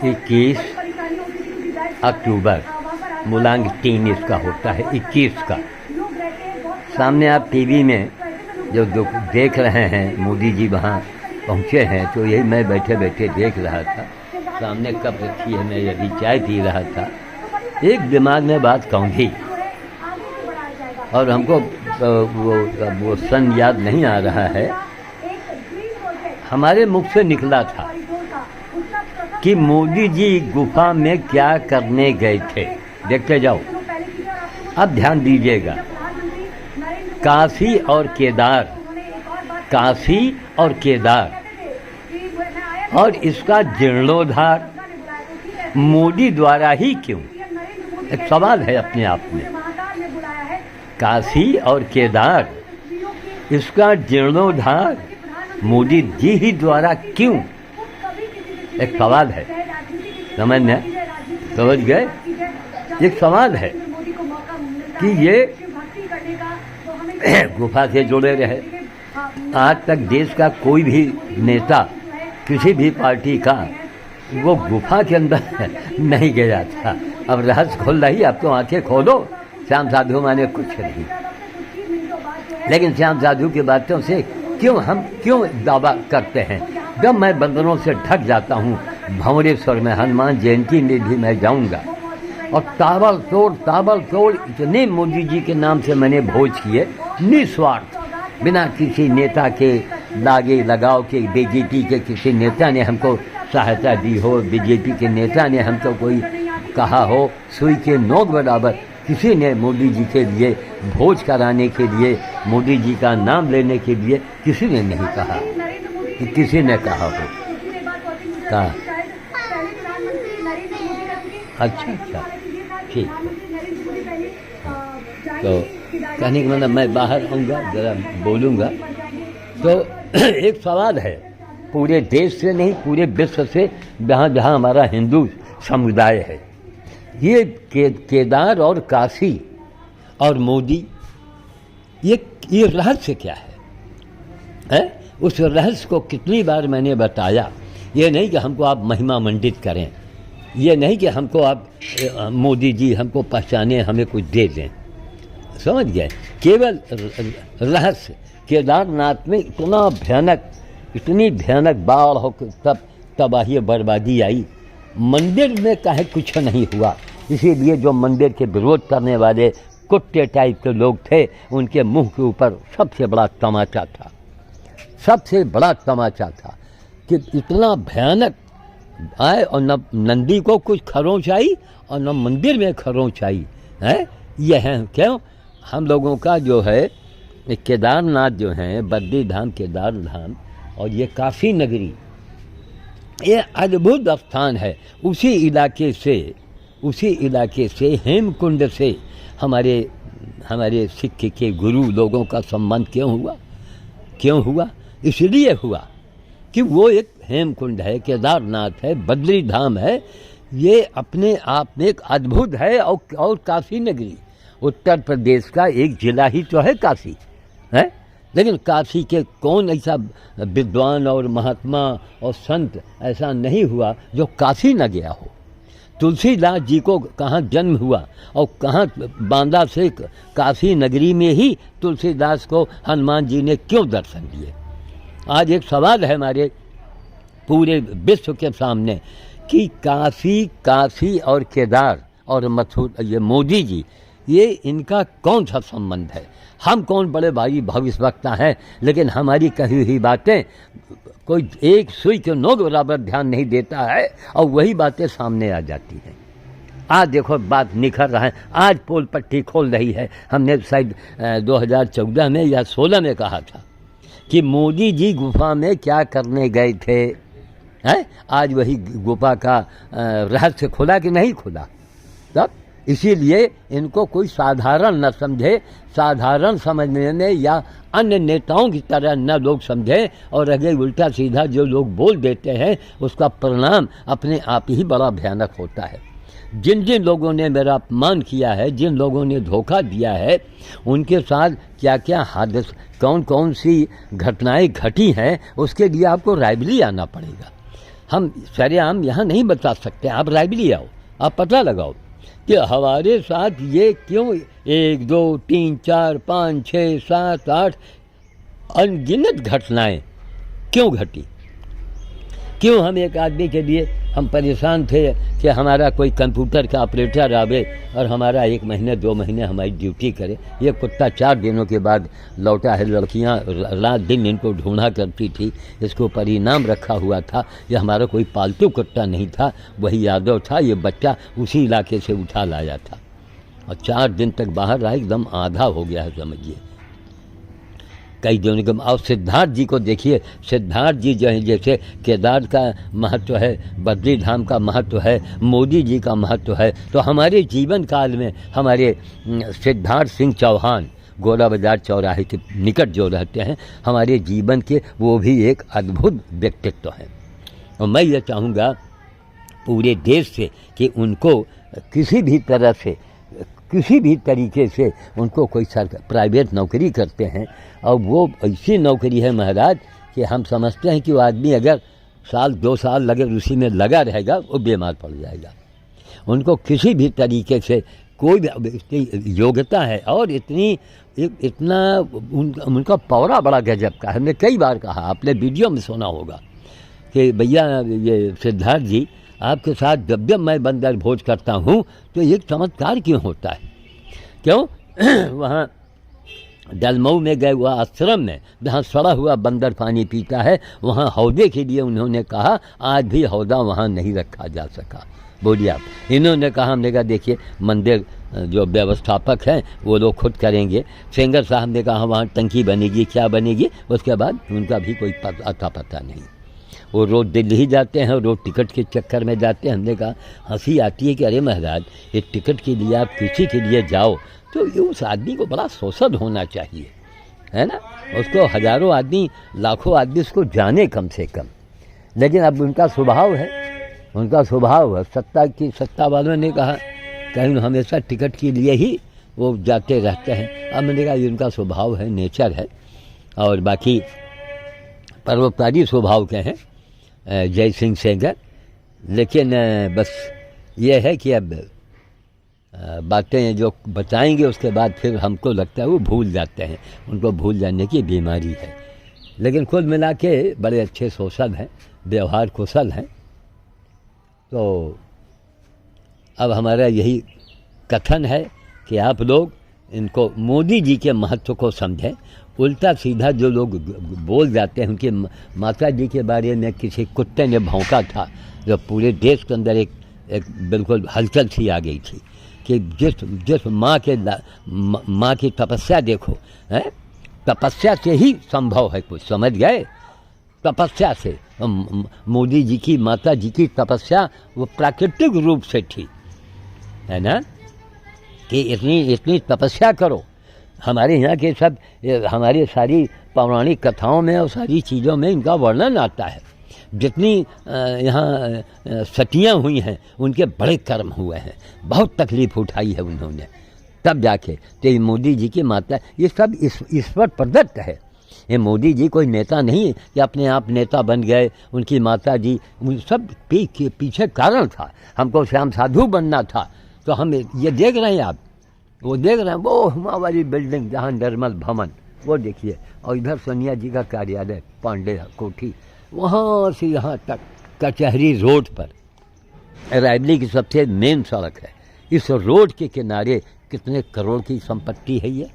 21 अक्टूबर मुलांग 3 इसका होता है 21 का। सामने आप टीवी में जो देख रहे हैं मोदी जी वहाँ पहुँचे हैं, तो यही मैं बैठे बैठे देख रहा था। सामने कप रखी है, मैं अभी चाय पी रहा था। एक दिमाग में बात कहूँगी और हमको वो सन याद नहीं आ रहा है। हमारे मुख से निकला था कि मोदी जी गुफा में क्या करने गए थे। देखते जाओ, अब ध्यान दीजिएगा। काशी और केदार, काशी और केदार और इसका जीर्णोद्धार मोदी द्वारा ही क्यों? एक सवाल है अपने आप में। काशी और केदार, इसका जीर्णोद्धार मोदी जी ही द्वारा क्यों? एक सवाल है। समझ गए? एक सवाल है कि ये गुफा से जुड़े रहे। आज तक देश का कोई भी नेता किसी भी पार्टी का वो गुफा के अंदर नहीं गया था। अब रहस्य खोल रही, अब तो आंखें खोलो। श्याम साधु माने कुछ नहीं, लेकिन श्याम साधु की बातों से क्यों दावा करते हैं? जब मैं बंदरों से ढक जाता हूँ, भंवरेश्वर में हनुमान जयंती में भी मैं जाऊँगा और ताबड़तोड़ इतने मोदी जी के नाम से मैंने भोज किए, निस्वार्थ, बिना किसी नेता के लागे लगाव के। बीजेपी के किसी नेता ने हमको सहायता दी हो, बीजेपी के नेता ने हमको कोई कहा हो, सुई के नोक बराबर किसी ने मोदी जी के लिए भोज कराने के लिए, मोदी जी का नाम लेने के लिए किसी ने नहीं कहा कि किसी ने कहा हो। कहा अच्छा ठीक। तो कहने का मतलब मैं बाहर आऊँगा, ज़रा बोलूँगा। तो एक सवाल है पूरे देश से नहीं, पूरे विश्व से, जहाँ हमारा हिंदू समुदाय है। ये केदार और काशी और मोदी, ये रहस्य क्या है? उस रहस्य को कितनी बार मैंने बताया। ये नहीं कि हमको आप महिमा मंडित करें, ये नहीं कि हमको आप मोदी जी हमको पहचाने, हमें कुछ दे दें। समझ गए? केवल रहस्य। केदारनाथ में इतनी भयानक बाढ़ हो, तब तबाही बर्बादी आई। मंदिर में काहे कुछ नहीं हुआ। इसीलिए जो मंदिर के विरोध करने वाले कुत्ते टाइप के लोग थे, उनके मुंह के ऊपर सबसे बड़ा तमाचा था कि इतना भयानक आए और न नंदी को कुछ खरोंच आई और न मंदिर में खरोंच आई है। यह है क्यों? हम लोगों का जो है केदारनाथ जो है, बद्री धाम, केदार धाम और ये काशी नगरी, ये अद्भुत स्थान है। उसी इलाके से हेमकुंड से हमारे सिख के गुरु लोगों का संबंध क्यों हुआ? इसलिए हुआ कि वो एक हेमकुंड है, केदारनाथ है, बद्री धाम है। ये अपने आप में एक अद्भुत है। और काशी नगरी उत्तर प्रदेश का एक जिला ही तो है काशी, है। लेकिन काशी के कौन ऐसा विद्वान और महात्मा और संत ऐसा नहीं हुआ जो काशी न गया हो। तुलसीदास जी को कहाँ जन्म हुआ और कहाँ बांदा से काशी नगरी में ही तुलसीदास को हनुमान जी ने क्यों दर्शन दिए? आज एक सवाल है हमारे पूरे विश्व के सामने कि काशी और केदार और मथुरा, ये मोदी जी, ये इनका कौन सा संबंध है? हम कौन बड़े भाई भविष्यवक्ता हैं, लेकिन हमारी कही हुई बातें कोई एक सुई के नोक बराबर ध्यान नहीं देता है और वही बातें सामने आ जाती हैं। आज देखो बात निखर रहा है, आज पोल पट्टी खोल रही है। हमने शायद 2014 में या 16 में कहा था कि मोदी जी गुफा में क्या करने गए थे, है? आज वही गुफा का रहस्य खुला कि नहीं खुला? तब इसीलिए इनको कोई साधारण न समझे, साधारण समझने में या अन्य नेताओं की तरह न लोग समझें और अगर उल्टा सीधा जो लोग बोल देते हैं उसका परिणाम अपने आप ही बड़ा भयानक होता है। जिन जिन लोगों ने मेरा अपमान किया है, जिन लोगों ने धोखा दिया है, उनके साथ क्या क्या हादसा, कौन कौन सी घटनाएं घटी हैं, उसके लिए आपको रायबली आना पड़ेगा। हम सरेआम यहाँ नहीं बता सकते, आप लाइब्रेरी आओ, आप पता लगाओ कि हमारे साथ ये क्यों 1 2 3 4 5 6 7 8 अनगिनत घटनाएं क्यों घटी। क्यों हम एक आदमी के लिए हम परेशान थे कि हमारा कोई कंप्यूटर का ऑपरेटर आवे और हमारा 1 महीने 2 महीने हमारी ड्यूटी करे। ये कुत्ता 4 दिनों के बाद लौटा है। लड़कियां रात दिन इनको ढूंढा करती थी, इसको परिणाम रखा हुआ था। ये हमारा कोई पालतू कुत्ता नहीं था, वही यादव था। ये बच्चा उसी इलाके से उठा लाया था और 4 दिन तक बाहर रहा, एकदम आधा हो गया है समझिए कई दिनों के। और सिद्धार्थ जी को देखिए, सिद्धार्थ जी जो है जैसे केदार का महत्व है, बद्री धाम का महत्व है, मोदी जी का महत्व है, तो हमारे जीवन काल में हमारे सिद्धार्थ सिंह चौहान गोला बाजार चौराहे के निकट जो रहते हैं, हमारे जीवन के वो भी एक अद्भुत व्यक्तित्व हैं। और मैं ये चाहूँगा पूरे देश से कि उनको किसी भी तरह से, किसी भी तरीके से उनको कोई सरकार प्राइवेट नौकरी करते हैं और वो ऐसी नौकरी है महाराज कि हम समझते हैं कि वो आदमी अगर 1-2 साल लगे उसी में लगा रहेगा, वो बीमार पड़ जाएगा। उनको किसी भी तरीके से कोई भी इतनी योग्यता है और इतना उनका पौरा बड़ा गजब का है। हमने कई बार कहा, आपने वीडियो में सुना होगा कि भैया ये सिद्धार्थ जी आपके साथ जब जब मैं बंदर भोज करता हूँ तो एक चमत्कार क्यों होता है। क्यों वहाँ डलमऊ में गए हुआ आश्रम में जहाँ सड़ा हुआ बंदर पानी पीता है, वहाँ हौदे के लिए उन्होंने कहा, आज भी हौदा वहाँ नहीं रखा जा सका। बोलिए आप। इन्होंने कहा, हमने कहा देखिए मंदिर जो व्यवस्थापक हैं वो लोग खुद करेंगे। सेंगर साहब ने कहा वहाँ टंकी बनेगी, क्या बनेगी, उसके बाद उनका भी कोई पता नहीं। वो रोज़ दिल्ली जाते हैं, रोज़ टिकट के चक्कर में जाते हैं। हमने कहा हंसी आती है कि अरे महाराज ये टिकट के लिए आप किसी के लिए जाओ तो ये उस आदमी को बड़ा शोषण होना चाहिए, है ना। उसको हज़ारों आदमी, लाखों आदमी उसको जाने कम से कम। लेकिन अब उनका स्वभाव है, उनका स्वभाव है। सत्ता वालों ने कहा कहीं हमेशा टिकट के लिए ही वो जाते रहते हैं। अब मैंने कहा ये उनका स्वभाव है, नेचर है। और बाकी परोपकारी स्वभाव के हैं जय सिंह सेंगर। लेकिन बस ये है कि अब बातें जो बताएंगे उसके बाद फिर हमको लगता है वो भूल जाते हैं, उनको भूल जाने की बीमारी है। लेकिन कुल मिला के बड़े अच्छे सोशल हैं, व्यवहार कुशल हैं। तो अब हमारा यही कथन है कि आप लोग इनको, मोदी जी के महत्व को समझें। उल्टा सीधा जो लोग बोल जाते हैं, उनके माता जी के बारे में किसी कुत्ते ने भौंका था, जो पूरे देश के अंदर एक बिल्कुल हलचल सी आ गई थी कि जिस माँ की तपस्या देखो, है तपस्या से ही संभव है कुछ, समझ गए, तपस्या से। मोदी जी की माता जी की तपस्या वो प्राकृतिक रूप से थी, है ना, कि इतनी तपस्या करो। हमारे यहाँ के सब, हमारी सारी पौराणिक कथाओं में और सारी चीज़ों में इनका वर्णन आता है। जितनी यहाँ सतियाँ हुई हैं उनके बड़े कर्म हुए हैं, बहुत तकलीफ़ उठाई है उन्होंने, तब जाके तो मोदी जी की माता, ये सब ईश्वर प्रदत्त है। ये मोदी जी कोई नेता नहीं कि अपने आप नेता बन गए, उनकी माता जी, उन सब पीछे कारण था। हमको श्याम साधु बनना था, तो हम ये देख रहे हैं, आप वो देख रहे हैं, वो हमारी बिल्डिंग जहाँ निर्मल भवन, वो देखिए, और इधर सोनिया जी का कार्यालय पांडे कोठी, वहाँ से यहाँ तक कचहरी रोड पर रायबरेली की सबसे मेन सड़क है। इस रोड के किनारे कितने करोड़ की संपत्ति है ये,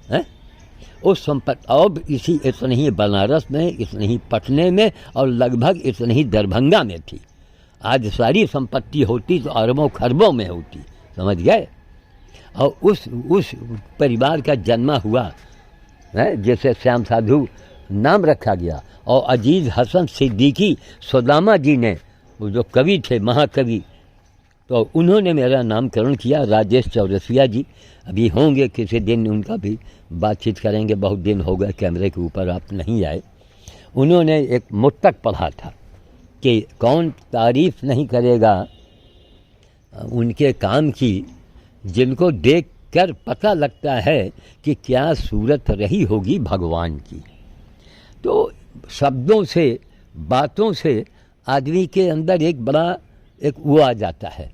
है उस संपत्ति। अब इतने ही बनारस में, इतने ही पटने में, और लगभग इतने ही दरभंगा में थी। आज सारी संपत्ति होती तो अरबों खरबों में होती, समझ गए। और उस परिवार का जन्मा हुआ है, जैसे श्याम साधु नाम रखा गया। और अजीज़ हसन सिद्दीकी सुदामा जी ने, वो जो कवि थे, महाकवि, तो उन्होंने मेरा नामकरण किया। राजेश चौरसिया जी अभी होंगे, किसी दिन उनका भी बातचीत करेंगे। बहुत दिन हो गए कैमरे के ऊपर आप नहीं आए। उन्होंने एक मुत्तक पढ़ा था कि कौन तारीफ़ नहीं करेगा उनके काम की, जिनको देख कर पता लगता है कि क्या सूरत रही होगी भगवान की। तो शब्दों से, बातों से आदमी के अंदर एक बड़ा एक वो आ जाता है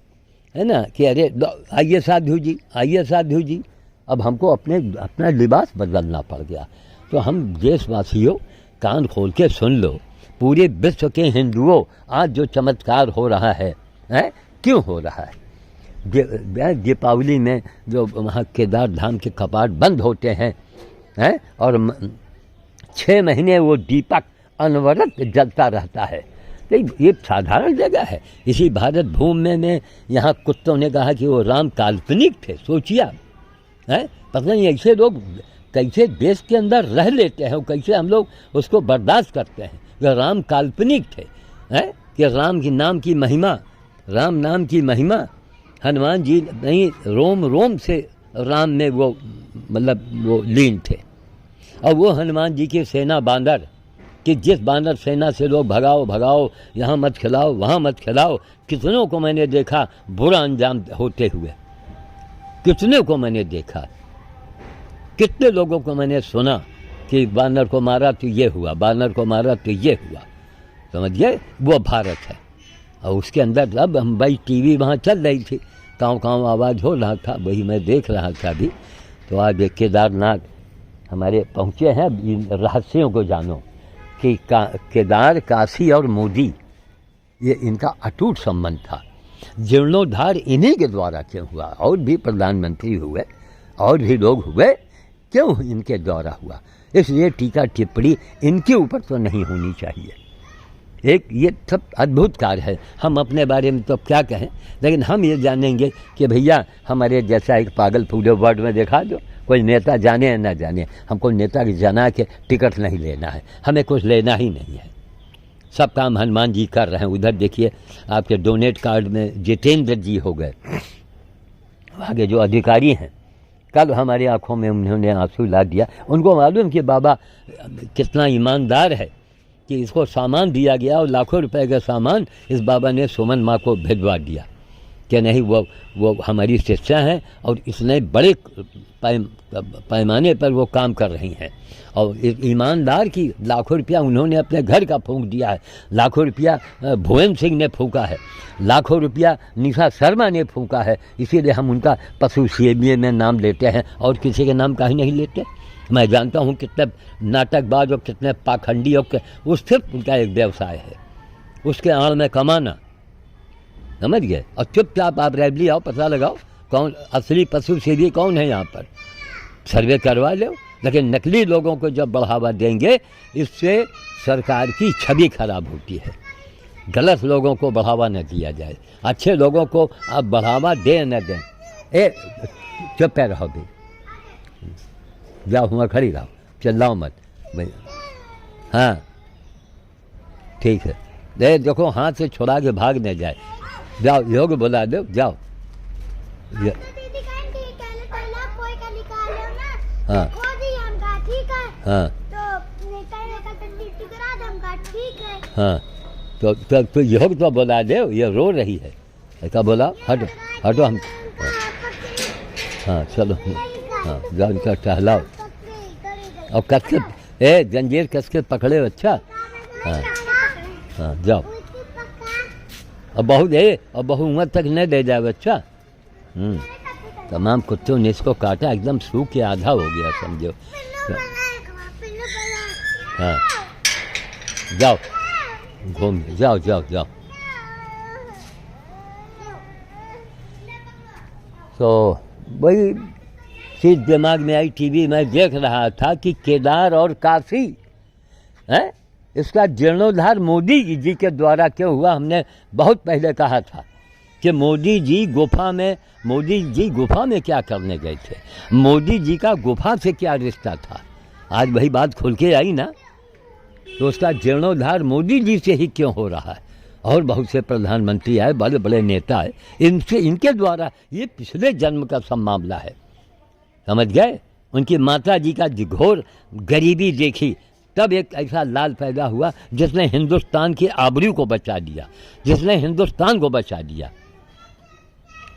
ना, कि अरे आइए साधु जी, आइए साधु जी। अब हमको अपना लिबास बदलना पड़ गया। तो हम देशवासियों कान खोल के सुन लो, पूरे विश्व के हिंदुओं, आज जो चमत्कार हो रहा है क्यों हो रहा है? दीपावली में जो वहाँ केदार धाम के कपाट बंद होते हैं और 6 महीने वो दीपक अनवरत जलता रहता है। तो ये साधारण जगह है। इसी भारत भूमि में यहाँ कुत्तों ने कहा कि वो राम काल्पनिक थे। सोचिए पता नहीं ऐसे लोग कैसे देश के अंदर रह लेते हैं, कैसे हम लोग उसको बर्दाश्त करते हैं। कि राम काल्पनिक थे कि राम की नाम की महिमा, राम नाम की महिमा, हनुमान जी नहीं, रोम रोम से राम में वो मतलब वो लीन थे। और वो हनुमान जी की सेना बांदर, कि जिस बानर सेना से लोग भगाओ भगाओ, यहाँ मत खिलाओ वहाँ मत खिलाओ, कितनों को मैंने देखा बुरा अंजाम होते हुए, कितने को मैंने देखा, कितने लोगों को मैंने सुना कि बानर को मारा तो ये हुआ, बानर को मारा तो ये हुआ। समझिए वो भारत है। और उसके अंदर अब हम भाई टीवी वहाँ चल रही थी, काँव काँव आवाज़ हो रहा था, वही मैं देख रहा था अभी। तो आज केदारनाथ हमारे पहुँचे हैं। इन रहस्यों को जानो कि केदार, काशी और मोदी, ये इनका अटूट संबंध था। जीर्णोद्धार इन्हीं के द्वारा क्यों हुआ? और भी प्रधानमंत्री हुए और भी लोग हुए, क्यों इनके द्वारा हुआ? इसलिए टीका टिप्पणी इनके ऊपर तो नहीं होनी चाहिए। एक ये सब अद्भुत कार्य है। हम अपने बारे में तो क्या कहें, लेकिन हम ये जानेंगे कि भैया हमारे जैसा एक पागल पूरे वर्ल्ड में देखा दो। कोई नेता जाने या ना जाने, हमको नेता की जना के टिकट नहीं लेना है, हमें कुछ लेना ही नहीं है। सब काम हनुमान जी कर रहे हैं। उधर देखिए आपके डोनेट कार्ड में जितेंद्र जी हो गए, आगे जो अधिकारी हैं, कल हमारी आंखों में उन्होंने आंसू ला दिया। उनको मालूम कि बाबा कितना ईमानदार है कि इसको सामान दिया गया और लाखों रुपए का सामान इस बाबा ने सुमन माँ को भिजवा दिया कि नहीं वो हमारी शिष्या हैं और इसने बड़े पैमाने पर वो काम कर रही हैं। और ईमानदार की लाखों रुपया उन्होंने अपने घर का फूंक दिया है, लाखों रुपया भुवन सिंह ने फूंका है, लाखों रुपया निशा शर्मा ने फूंका है। इसीलिए हम उनका पशु सेविये में नाम लेते हैं और किसी के नाम काहे नहीं लेते। मैं जानता हूँ कितने नाटकबाज और कितने पाखंडी और वो सिर्फ उनका एक व्यवसाय है, उसके आड़ में कमाना। समझ गए? और चुपचाप आप रैली आओ, पता लगाओ कौन असली पशु सेवी कौन है यहाँ पर, सर्वे करवा लो। लेकिन नकली लोगों को जब बढ़ावा देंगे, इससे सरकार की छवि खराब होती है। गलत लोगों को बढ़ावा न दिया जाए, अच्छे लोगों को आप बढ़ावा दें न दें। चुप रहो भी, जाओ वहाँ खड़ी रहो, चिल्लाओ मत भाई। हाँ ठीक है, देखो हाथ से छुड़ा के भाग न जाए। जाओ योग बुला दो, जाओ। हाँ हाँ हाँ, तो योग तो बुला दे, ये रो रही है। ऐसा बोला, हटो हटो हम। हाँ चलो, हाँ जाओ इनका टहलाओ और कस के जंजीर कस के पकड़े। अच्छा हाँ हाँ जाओ। और बहु उम्र तक न दे जाए बच्चा। तमाम कुत्तों ने इसको काटा, एकदम सूख के आधा हो गया समझो। हाँ जाओ घूम, जाओ जाओ जाओ। तो वही चीज़ दिमाग में आई। टीवी में देख रहा था कि केदार और काशी है, इसका जीर्णोद्धार मोदी जी के द्वारा क्यों हुआ। हमने बहुत पहले कहा था कि मोदी जी गुफा में क्या करने गए थे, मोदी जी का गुफा से क्या रिश्ता था। आज वही बात खुल के आई ना। तो उसका जीर्णोद्धार मोदी जी से ही क्यों हो रहा है। और बहुत से प्रधानमंत्री आए, बड़े बड़े नेता आए, इनके द्वारा ये पिछले जन्म का सब मामला है। समझ गए? उनकी माता जी का घोर गरीबी देखी, तब एक ऐसा लाल पैदा हुआ जिसने हिंदुस्तान की आबरू को बचा दिया, जिसने हिंदुस्तान को बचा दिया,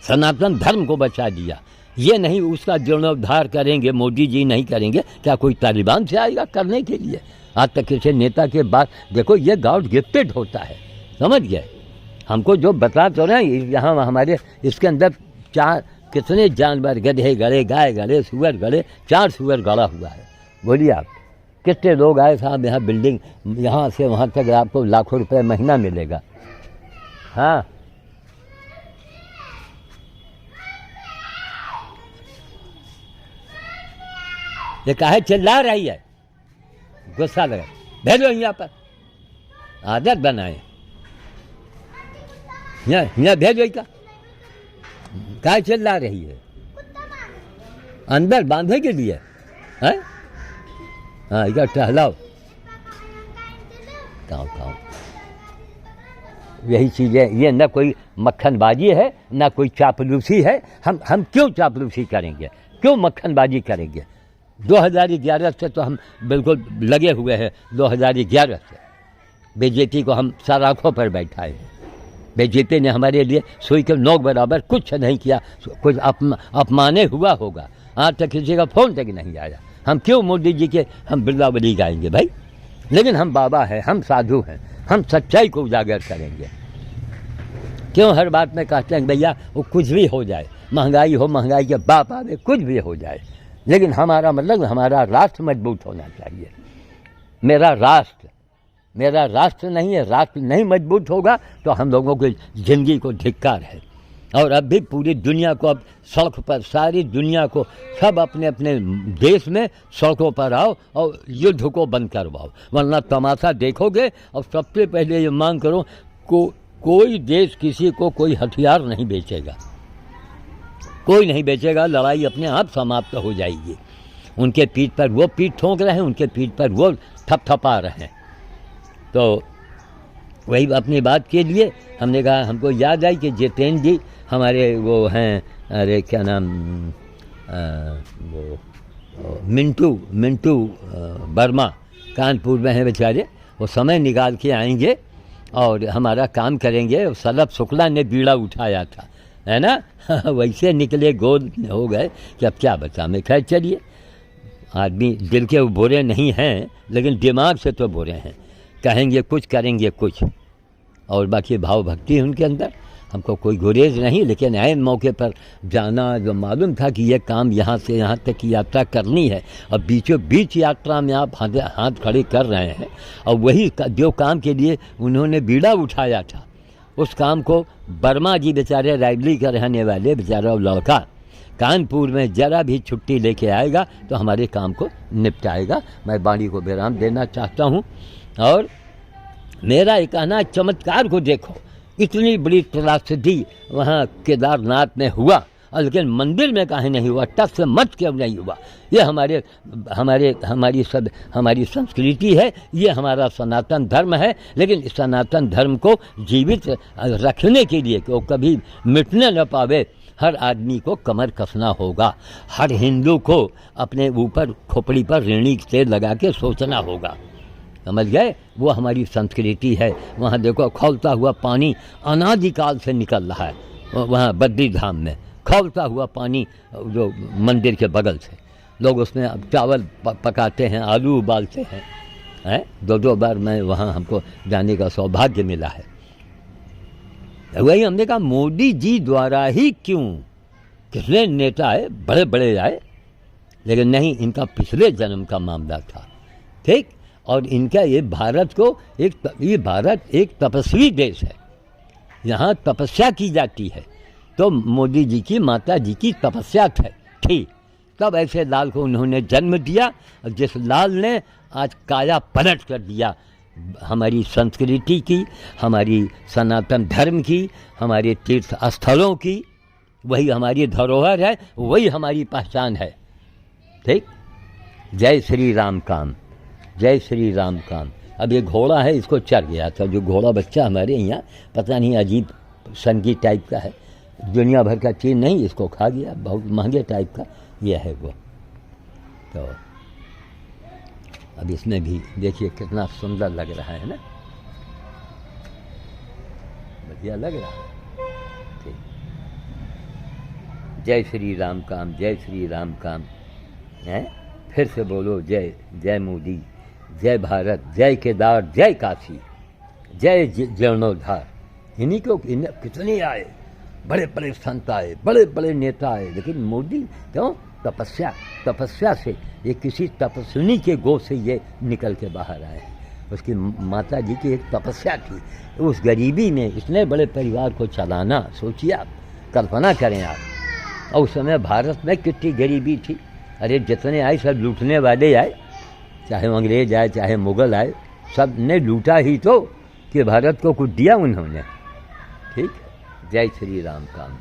सनातन धर्म को बचा दिया। ये नहीं उसका जीर्णोद्धार करेंगे, मोदी जी नहीं करेंगे, क्या कोई तालिबान से आएगा करने के लिए? आज तक किसी नेता के बाद देखो, ये गॉड गिफ्टेड होता है। समझ गए? हमको जो बता तो रहे हैं, यहाँ हमारे इसके अंदर कितने जानवर, गधे गड़े, गाय गड़े, सुअर गड़े, 4 सुअर गड़ा हुआ है। बोलिए आप कितने लोग आए साहब यहाँ बिल्डिंग, यहाँ से वहाँ तक आपको लाखों रुपए महीना मिलेगा। हाँ, ये काहे चिल्ला रही है? गुस्सा लगा, भेजो यहाँ पर, आदत बनाए, यहाँ भेजो का, काहे चिल्ला रही है? अंदर बांधे के लिए है? हाँ, इधर टहलाओ, खाओ। यही चीज़ें, ये न कोई मक्खनबाजी है, ना कोई चापलूसी है। हम क्यों चापलूसी करेंगे, क्यों मक्खनबाजी करेंगे? 2011 से तो हम बिल्कुल लगे हुए हैं। 2011 से बीजेपी को हम सराखों पर बैठाए हैं। बीजेपी ने हमारे लिए सुई के नोक बराबर कुछ नहीं किया। कुछ अपमाने हुआ होगा, आज तक किसी का फ़ोन तक नहीं आया। हम क्यों मोदी जी के हम बिरलावली गाएंगे भाई? लेकिन हम बाबा हैं, हम साधु हैं, हम सच्चाई को उजागर करेंगे। क्यों हर बात में कहते हैं भैया वो कुछ भी हो जाए, महंगाई हो, महंगाई के बाप आवे, कुछ भी हो जाए, लेकिन हमारा मतलब हमारा राष्ट्र मजबूत होना चाहिए। मेरा राष्ट्र नहीं है, राष्ट्र नहीं मजबूत होगा तो हम लोगों की ज़िंदगी को धिक्कार है। और अब भी पूरी दुनिया को, अब सड़क पर सारी दुनिया को, सब अपने अपने देश में सड़कों पर आओ और युद्ध को बंद करवाओ, वरना तमाशा देखोगे। और सबसे पहले ये मांग करो, कोई देश किसी को कोई हथियार नहीं बेचेगा, कोई नहीं बेचेगा। लड़ाई अपने आप समाप्त हो जाएगी। उनके पीठ पर वो पीठ ठोंक रहे हैं, उनके पीठ पर वो थपथपा रहे हैं। तो वही अपनी बात के लिए हमने कहा, हमको याद आई कि जितेंद्र जी हमारे वो हैं, अरे क्या नाम, वो मिंटू वर्मा, कानपुर में हैं बेचारे। वो समय निकाल के आएंगे और हमारा काम करेंगे। सलभ शुक्ला ने बीड़ा उठाया था, है ना? वैसे निकले गोल हो गए कि अब क्या बता मैं। खैर चलिए, आदमी दिल के बुरे नहीं हैं, लेकिन दिमाग से तो बुरे हैं। कहेंगे कुछ, करेंगे कुछ, और बाकी भाव भक्ति है उनके अंदर। हमको कोई गुरेज नहीं, लेकिन ऐन मौके पर जाना, जो मालूम था कि ये काम यहाँ से यहाँ तक की यात्रा करनी है, और बीचों बीच यात्रा में आप हाथ खड़े कर रहे हैं, और वही जो काम के लिए उन्होंने बीड़ा उठाया था, उस काम को वर्मा जी बेचारे रायबली का रहने वाले बेचारा लड़का कानपुर में जरा भी छुट्टी लेके आएगा तो हमारे काम को निपटाएगा। मैं वाणी को विराम देना चाहता हूँ। और मेरा ये कहना, चमत्कार को देखो, इतनी बड़ी त्रासदी वहाँ केदारनाथ में हुआ, लेकिन मंदिर में काहे नहीं हुआ, टस से मत क्यों नहीं हुआ? ये हमारी संस्कृति है, ये हमारा सनातन धर्म है। लेकिन इस सनातन धर्म को जीवित रखने के लिए, कि वो कभी मिटने न पावे, हर आदमी को कमर कसना होगा। हर हिंदू को अपने ऊपर खोपड़ी पर ऋणी तेल लगा के सोचना होगा। समझ गए? वो हमारी संस्कृति है। वहाँ देखो खौलता हुआ पानी अनादिकाल से निकल रहा है। वहाँ बद्री धाम में खौलता हुआ पानी, जो मंदिर के बगल से लोग उसमें चावल पकाते हैं, आलू उबालते हैं। 2 बार मैं वहाँ हमको जाने का सौभाग्य मिला है। वही हमने कहा, मोदी जी द्वारा ही क्यों? कितने नेता आए, बड़े बड़े आए, लेकिन नहीं, इनका पिछले जन्म का मामला था। ठीक? और इनका ये भारत एक तपस्वी देश है, यहाँ तपस्या की जाती है। तो मोदी जी की माता जी की तपस्या थी, तब ऐसे लाल को उन्होंने जन्म दिया, जिस लाल ने आज काया पलट कर दिया हमारी संस्कृति की, हमारी सनातन धर्म की, हमारे तीर्थ स्थलों की। वही हमारी धरोहर है, वही हमारी पहचान है। ठीक? जय श्री राम काम, जय श्री राम काम। अब ये घोड़ा है, इसको चढ़ गया था, जो घोड़ा बच्चा हमारे यहाँ पता नहीं अजीब संगी टाइप का है, दुनिया भर का चीज़ नहीं, इसको खा गया, बहुत महंगे टाइप का ये है वो। तो अब इसमें भी देखिए कितना सुंदर लग रहा है ना, बढ़िया लग रहा है। ठीक, जय श्री राम काम, जय श्री राम काम है। फिर से बोलो, जय जय मोदी, जय भारत, जय केदार, जय काशी। जय जीर्णोद्धार, इन्हीं को कितने आए, बड़े बड़े संत आए, बड़े बड़े नेता आए, लेकिन मोदी क्यों? तपस्या से, ये किसी तपस्विनी के गोद से ये निकल के बाहर आए। उसकी माता जी की एक तपस्या थी, उस गरीबी में इतने बड़े परिवार को चलाना, सोचिए आप, कल्पना करें आप। और उस समय भारत में कितनी गरीबी थी। अरे जितने आए सब लूटने वाले आए, चाहे अंग्रेज आए चाहे मुग़ल आए, सब ने लूटा ही तो, कि भारत को कुछ दिया उन्होंने। ठीक, जय श्री राम। काम